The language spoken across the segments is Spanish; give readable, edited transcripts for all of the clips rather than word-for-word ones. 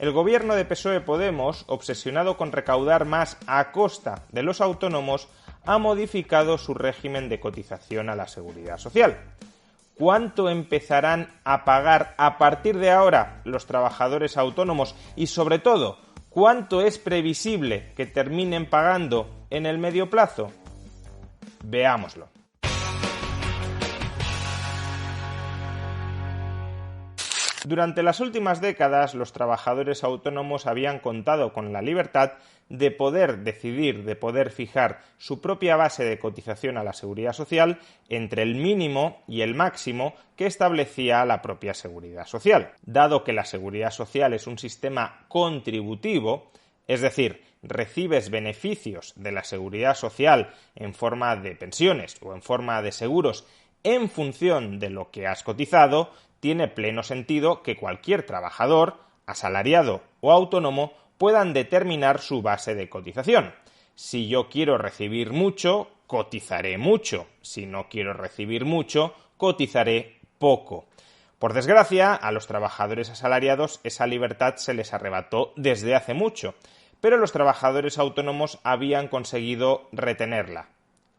el gobierno de PSOE-Podemos, obsesionado con recaudar más a costa de los autónomos, ha modificado su régimen de cotización a la Seguridad Social. ¿Cuánto empezarán a pagar a partir de ahora los trabajadores autónomos? Y sobre todo, ¿cuánto es previsible que terminen pagando en el medio plazo? Veámoslo. Durante las últimas décadas, los trabajadores autónomos habían contado con la libertad de poder decidir, de poder fijar su propia base de cotización a la Seguridad Social entre el mínimo y el máximo que establecía la propia Seguridad Social. Dado que la Seguridad Social es un sistema contributivo, es decir, recibes beneficios de la Seguridad Social en forma de pensiones o en forma de seguros en función de lo que has cotizado, tiene pleno sentido que cualquier trabajador, asalariado o autónomo, puedan determinar su base de cotización. Si yo quiero recibir mucho, cotizaré mucho. Si no quiero recibir mucho, cotizaré poco. Por desgracia, a los trabajadores asalariados esa libertad se les arrebató desde hace mucho, pero los trabajadores autónomos habían conseguido retenerla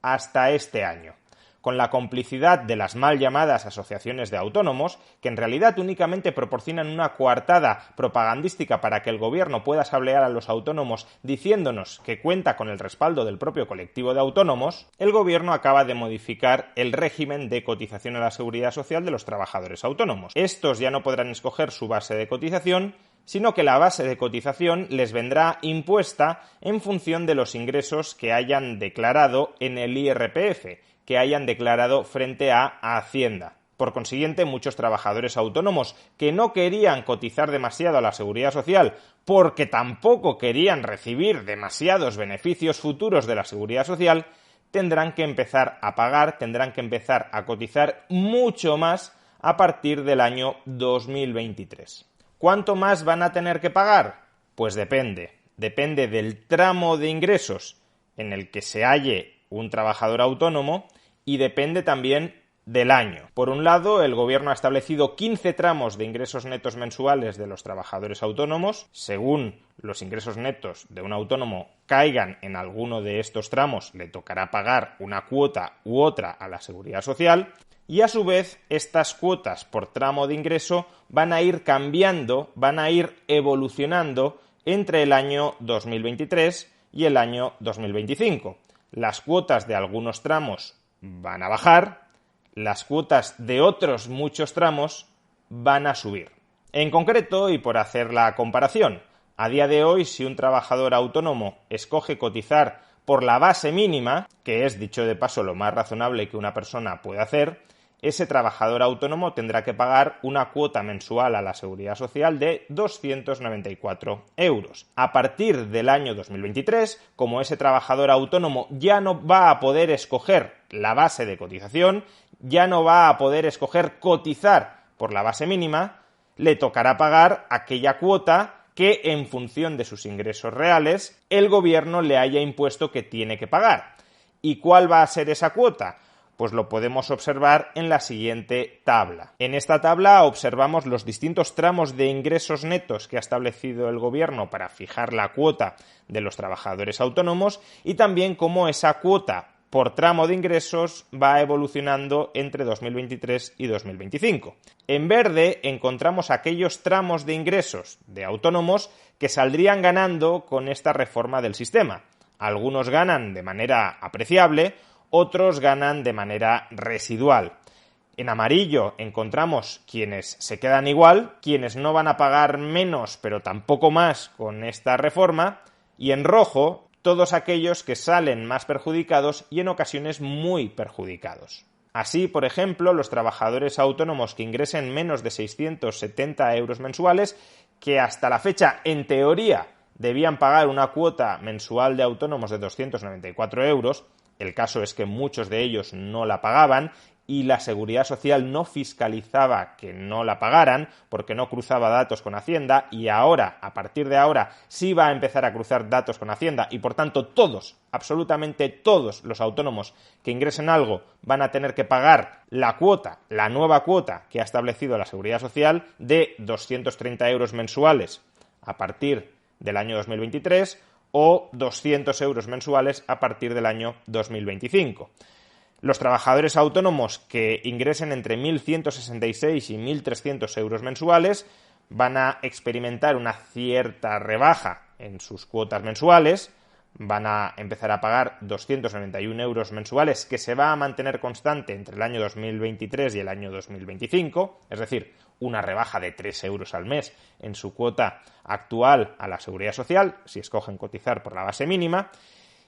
hasta este año, con la complicidad de las mal llamadas asociaciones de autónomos, que en realidad únicamente proporcionan una coartada propagandística para que el gobierno pueda sablear a los autónomos diciéndonos que cuenta con el respaldo del propio colectivo de autónomos, el gobierno acaba de modificar el régimen de cotización a la Seguridad Social de los trabajadores autónomos. Estos ya no podrán escoger su base de cotización, sino que la base de cotización les vendrá impuesta en función de los ingresos que hayan declarado en el IRPF, que hayan declarado frente a Hacienda. Por consiguiente, muchos trabajadores autónomos que no querían cotizar demasiado a la Seguridad Social porque tampoco querían recibir demasiados beneficios futuros de la Seguridad Social, tendrán que empezar a pagar, tendrán que empezar a cotizar mucho más a partir del año 2023. ¿Cuánto más van a tener que pagar? Pues depende del tramo de ingresos en el que se halle un trabajador autónomo y depende también del año. Por un lado, el gobierno ha establecido 15 tramos de ingresos netos mensuales de los trabajadores autónomos. Según los ingresos netos de un autónomo caigan en alguno de estos tramos, le tocará pagar una cuota u otra a la Seguridad Social. Y a su vez, estas cuotas por tramo de ingreso van a ir cambiando, van a ir evolucionando entre el año 2023 y el año 2025. Las cuotas de algunos tramos van a bajar, las cuotas de otros muchos tramos van a subir. En concreto, y por hacer la comparación, a día de hoy, si un trabajador autónomo escoge cotizar por la base mínima, que es, dicho de paso, lo más razonable que una persona puede hacer, ese trabajador autónomo tendrá que pagar una cuota mensual a la Seguridad Social de 294 euros. A partir del año 2023, como ese trabajador autónomo ya no va a poder escoger la base de cotización, ya no va a poder escoger cotizar por la base mínima, le tocará pagar aquella cuota que, en función de sus ingresos reales, el gobierno le haya impuesto que tiene que pagar. ¿Y cuál va a ser esa cuota? Pues lo podemos observar en la siguiente tabla. En esta tabla observamos los distintos tramos de ingresos netos que ha establecido el gobierno para fijar la cuota de los trabajadores autónomos y también cómo esa cuota por tramo de ingresos va evolucionando entre 2023 y 2025. En verde encontramos aquellos tramos de ingresos de autónomos que saldrían ganando con esta reforma del sistema. Algunos ganan de manera apreciable, otros ganan de manera residual. En amarillo encontramos quienes se quedan igual, quienes no van a pagar menos pero tampoco más con esta reforma, y en rojo todos aquellos que salen más perjudicados y en ocasiones muy perjudicados. Así, por ejemplo, los trabajadores autónomos que ingresen menos de 670 euros mensuales, que hasta la fecha, en teoría, debían pagar una cuota mensual de autónomos de 294 euros, el caso es que muchos de ellos no la pagaban y la Seguridad Social no fiscalizaba que no la pagaran porque no cruzaba datos con Hacienda, y ahora, a partir de ahora, sí va a empezar a cruzar datos con Hacienda y por tanto todos, absolutamente todos los autónomos que ingresen algo van a tener que pagar la cuota, la nueva cuota que ha establecido la Seguridad Social de 230 euros mensuales a partir del año 2023 o 200 euros mensuales a partir del año 2025. Los trabajadores autónomos que ingresen entre 1.166 y 1.300 euros mensuales van a experimentar una cierta rebaja en sus cuotas mensuales, van a empezar a pagar 291 euros mensuales, que se va a mantener constante entre el año 2023 y el año 2025, es decir, una rebaja de 3 euros al mes en su cuota actual a la Seguridad Social, si escogen cotizar por la base mínima.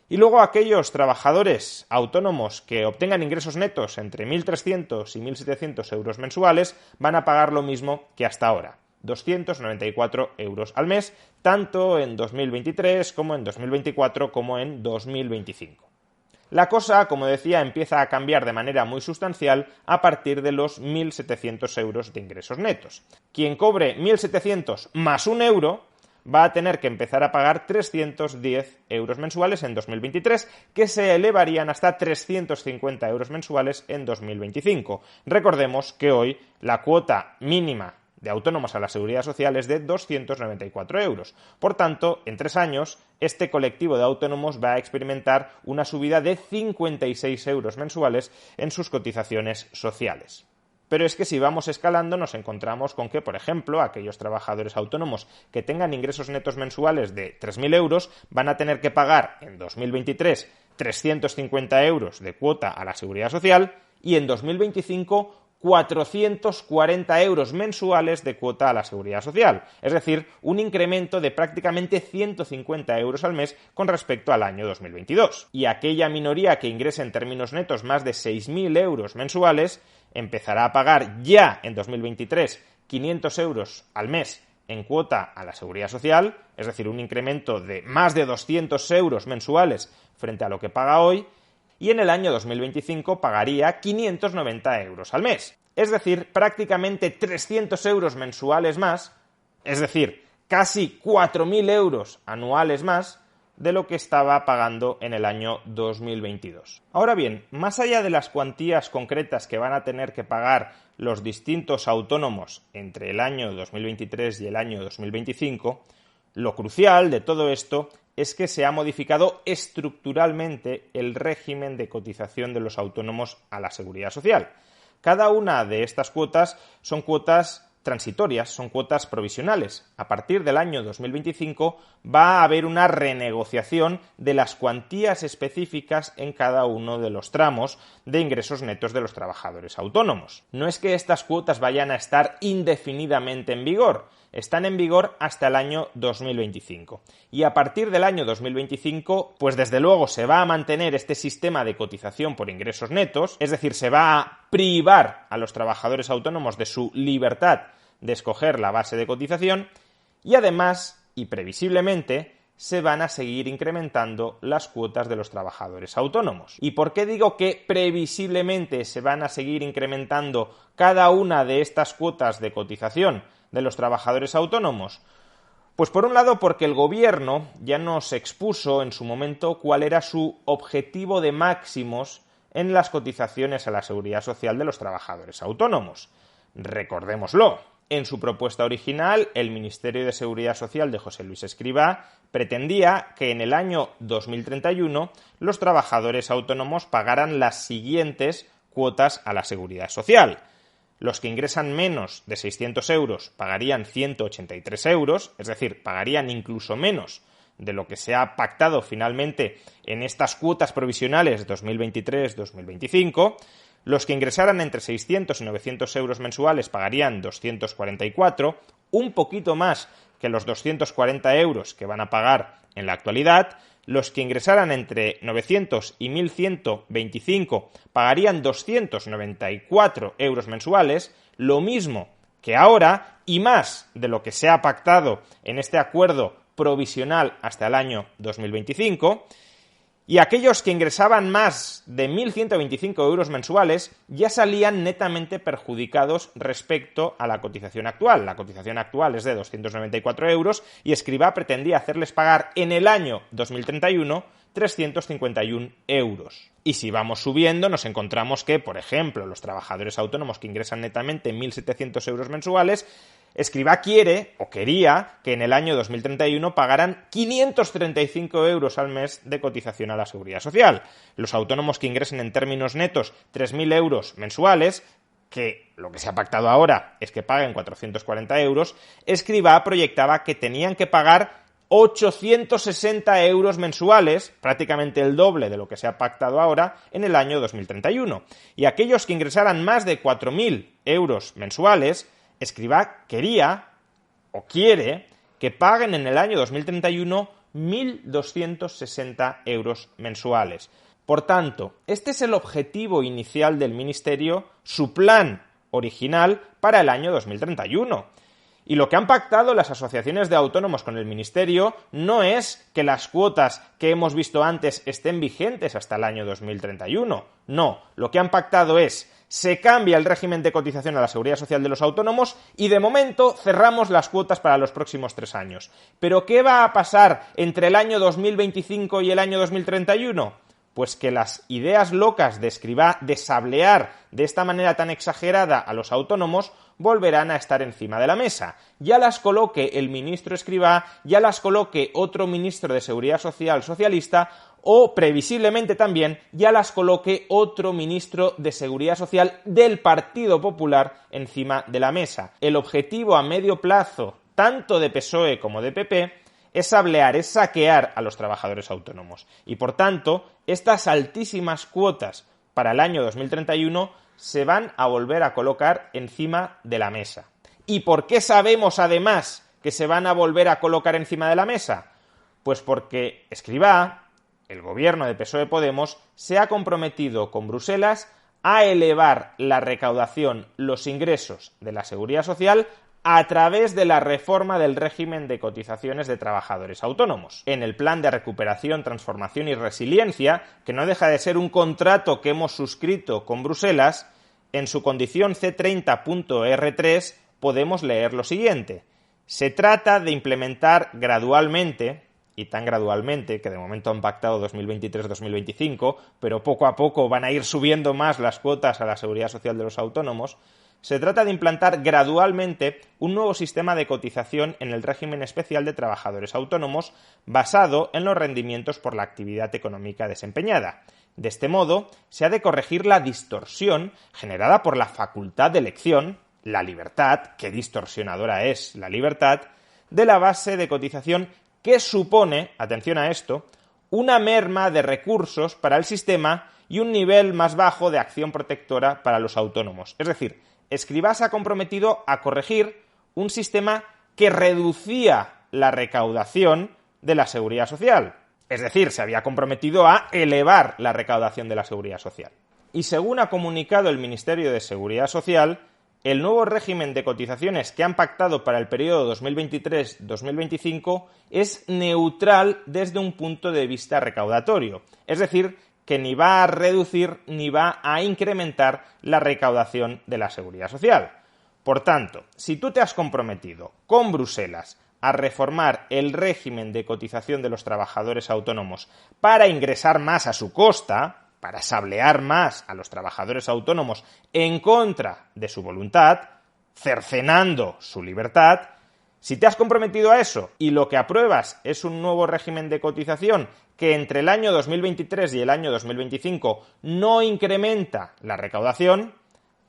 Y luego aquellos trabajadores autónomos que obtengan ingresos netos entre 1.300 y 1.700 euros mensuales van a pagar lo mismo que hasta ahora, 294 euros al mes, tanto en 2023 como en 2024 como en 2025. La cosa, como decía, empieza a cambiar de manera muy sustancial a partir de los 1.700 euros de ingresos netos. Quien cobre 1.700 más 1 euro va a tener que empezar a pagar 310 euros mensuales en 2023, que se elevarían hasta 350 euros mensuales en 2025. Recordemos que hoy la cuota mínima de autónomos a la Seguridad Social es de 294 euros. Por tanto, en 3 años, este colectivo de autónomos va a experimentar una subida de 56 euros mensuales en sus cotizaciones sociales. Pero es que si vamos escalando nos encontramos con que, por ejemplo, aquellos trabajadores autónomos que tengan ingresos netos mensuales de 3.000 euros van a tener que pagar en 2023 350 euros de cuota a la Seguridad Social y en 2025 440 euros mensuales de cuota a la Seguridad Social, es decir, un incremento de prácticamente 150 euros al mes con respecto al año 2022. Y aquella minoría que ingrese en términos netos más de 6.000 euros mensuales empezará a pagar ya en 2023 500 euros al mes en cuota a la Seguridad Social, es decir, un incremento de más de 200 euros mensuales frente a lo que paga hoy, y en el año 2025 pagaría 590 euros al mes. Es decir, prácticamente 300 euros mensuales más, es decir, casi 4.000 euros anuales más de lo que estaba pagando en el año 2022. Ahora bien, más allá de las cuantías concretas que van a tener que pagar los distintos autónomos entre el año 2023 y el año 2025, lo crucial de todo esto es que se ha modificado estructuralmente el régimen de cotización de los autónomos a la Seguridad Social. Cada una de estas cuotas son cuotas transitorias, son cuotas provisionales. A partir del año 2025 va a haber una renegociación de las cuantías específicas en cada uno de los tramos de ingresos netos de los trabajadores autónomos. No es que estas cuotas vayan a estar indefinidamente en vigor, están en vigor hasta el año 2025. Y a partir del año 2025, pues desde luego se va a mantener este sistema de cotización por ingresos netos, es decir, se va a privar a los trabajadores autónomos de su libertad de escoger la base de cotización y además, y previsiblemente, se van a seguir incrementando las cuotas de los trabajadores autónomos. ¿Y por qué digo que previsiblemente se van a seguir incrementando cada una de estas cuotas de cotización de los trabajadores autónomos? Pues por un lado porque el gobierno ya nos expuso en su momento cuál era su objetivo de máximos en las cotizaciones a la Seguridad Social de los trabajadores autónomos. Recordémoslo. En su propuesta original, el Ministerio de Seguridad Social de José Luis Escrivá pretendía que en el año 2031 los trabajadores autónomos pagaran las siguientes cuotas a la Seguridad Social. Los que ingresan menos de 600 euros pagarían 183 euros, es decir, pagarían incluso menos de lo que se ha pactado finalmente en estas cuotas provisionales 2023-2025. Los que ingresaran entre 600 y 900 euros mensuales pagarían 244, un poquito más que los 240 euros que van a pagar en la actualidad. Los que ingresaran entre 900 y 1.125 pagarían 294 euros mensuales, lo mismo que ahora y más de lo que se ha pactado en este acuerdo provisional hasta el año 2025. Y aquellos que ingresaban más de 1.125 euros mensuales ya salían netamente perjudicados respecto a la cotización actual. La cotización actual es de 294 euros y Escrivá pretendía hacerles pagar en el año 2031 351 euros. Y si vamos subiendo, nos encontramos que, por ejemplo, los trabajadores autónomos que ingresan netamente 1.700 euros mensuales Escrivá quiere o quería que en el año 2031 pagaran 535 euros al mes de cotización a la Seguridad Social. Los autónomos que ingresen en términos netos 3.000 euros mensuales, que lo que se ha pactado ahora es que paguen 440 euros, Escrivá proyectaba que tenían que pagar 860 euros mensuales, prácticamente el doble de lo que se ha pactado ahora, en el año 2031. Y aquellos que ingresaran más de 4.000 euros mensuales, Escrivá quería o quiere que paguen en el año 2031 1.260 euros mensuales. Por tanto, este es el objetivo inicial del Ministerio, su plan original para el año 2031. Y lo que han pactado las asociaciones de autónomos con el Ministerio no es que las cuotas que hemos visto antes estén vigentes hasta el año 2031. No, lo que han pactado es: se cambia el régimen de cotización a la Seguridad Social de los autónomos y de momento cerramos las cuotas para los próximos 3 años. ¿Pero qué va a pasar entre el año 2025 y el año 2031? Pues que las ideas locas de Escrivá de sablear de esta manera tan exagerada a los autónomos volverán a estar encima de la mesa. Ya las coloque el ministro Escrivá, ya las coloque otro ministro de Seguridad Social socialista o, previsiblemente también, ya las coloque otro ministro de Seguridad Social del Partido Popular encima de la mesa. El objetivo a medio plazo, tanto de PSOE como de PP, es sablear, es saquear a los trabajadores autónomos. Y por tanto, estas altísimas cuotas para el año 2031 se van a volver a colocar encima de la mesa. ¿Y por qué sabemos además que se van a volver a colocar encima de la mesa? Pues porque Escrivá, el gobierno de PSOE-Podemos, se ha comprometido con Bruselas a elevar la recaudación, los ingresos de la Seguridad Social a través de la reforma del régimen de cotizaciones de trabajadores autónomos. En el Plan de Recuperación, Transformación y Resiliencia, que no deja de ser un contrato que hemos suscrito con Bruselas, en su condición C30.R3 podemos leer lo siguiente: se trata de implementar gradualmente, y tan gradualmente que de momento han pactado 2023-2025, pero poco a poco van a ir subiendo más las cuotas a la Seguridad Social de los autónomos. Se trata de implantar gradualmente un nuevo sistema de cotización en el régimen especial de trabajadores autónomos basado en los rendimientos por la actividad económica desempeñada. De este modo, se ha de corregir la distorsión generada por la facultad de elección, la libertad, qué distorsionadora es la libertad, de la base de cotización que supone, atención a esto, una merma de recursos para el sistema y un nivel más bajo de acción protectora para los autónomos. Es decir, Escrivá se ha comprometido a corregir un sistema que reducía la recaudación de la Seguridad Social. Es decir, se había comprometido a elevar la recaudación de la Seguridad Social. Y según ha comunicado el Ministerio de Seguridad Social, el nuevo régimen de cotizaciones que han pactado para el periodo 2023-2025 es neutral desde un punto de vista recaudatorio. Es decir, que ni va a reducir ni va a incrementar la recaudación de la Seguridad Social. Por tanto, si tú te has comprometido con Bruselas a reformar el régimen de cotización de los trabajadores autónomos para ingresar más a su costa, para sablear más a los trabajadores autónomos en contra de su voluntad, cercenando su libertad, si te has comprometido a eso y lo que apruebas es un nuevo régimen de cotización que entre el año 2023 y el año 2025 no incrementa la recaudación,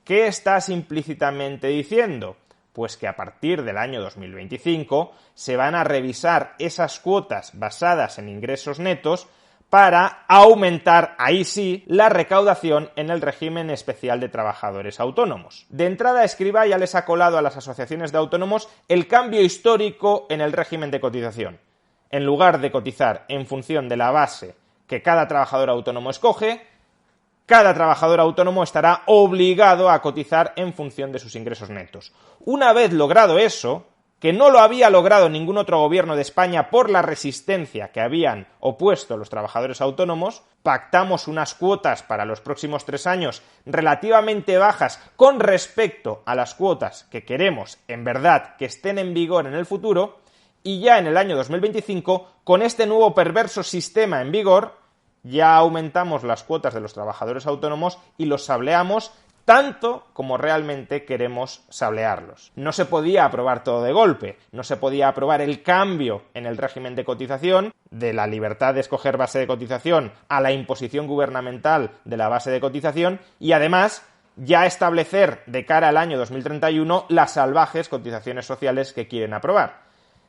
¿qué estás implícitamente diciendo? Pues que a partir del año 2025 se van a revisar esas cuotas basadas en ingresos netos para aumentar, ahí sí, la recaudación en el régimen especial de trabajadores autónomos. De entrada, Escrivá ya les ha colado a las asociaciones de autónomos el cambio histórico en el régimen de cotización. En lugar de cotizar en función de la base que cada trabajador autónomo escoge, cada trabajador autónomo estará obligado a cotizar en función de sus ingresos netos. Una vez logrado eso, que no lo había logrado ningún otro gobierno de España por la resistencia que habían opuesto los trabajadores autónomos, pactamos unas cuotas para los próximos 3 años relativamente bajas con respecto a las cuotas que queremos, en verdad, que estén en vigor en el futuro, y ya en el año 2025, con este nuevo perverso sistema en vigor, ya aumentamos las cuotas de los trabajadores autónomos y los sableamos tanto como realmente queremos sablearlos. No se podía aprobar todo de golpe, no se podía aprobar el cambio en el régimen de cotización, de la libertad de escoger base de cotización a la imposición gubernamental de la base de cotización, y además ya establecer de cara al año 2031 las salvajes cotizaciones sociales que quieren aprobar.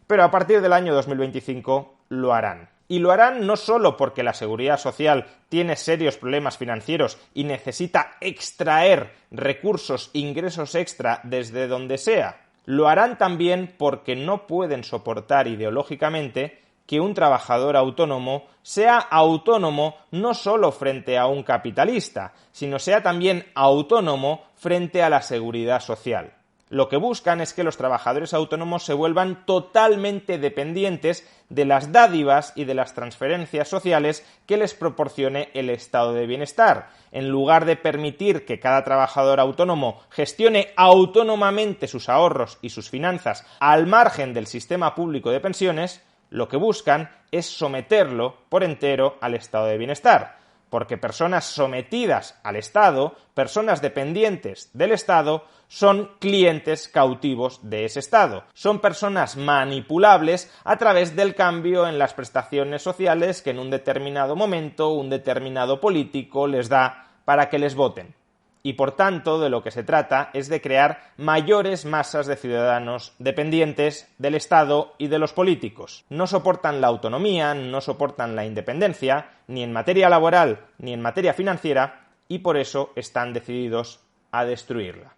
Pero a partir del año 2025 lo harán. Y lo harán no solo porque la seguridad social tiene serios problemas financieros y necesita extraer recursos, ingresos extra desde donde sea. Lo harán también porque no pueden soportar ideológicamente que un trabajador autónomo sea autónomo no solo frente a un capitalista, sino sea también autónomo frente a la seguridad social. Lo que buscan es que los trabajadores autónomos se vuelvan totalmente dependientes de las dádivas y de las transferencias sociales que les proporcione el estado de bienestar. En lugar de permitir que cada trabajador autónomo gestione autónomamente sus ahorros y sus finanzas al margen del sistema público de pensiones, lo que buscan es someterlo por entero al estado de bienestar. Porque personas sometidas al Estado, personas dependientes del Estado, son clientes cautivos de ese Estado. Son personas manipulables a través del cambio en las prestaciones sociales que en un determinado momento un determinado político les da para que les voten. Y por tanto, de lo que se trata es de crear mayores masas de ciudadanos dependientes del Estado y de los políticos. No soportan la autonomía, no soportan la independencia, ni en materia laboral ni en materia financiera, y por eso están decididos a destruirla.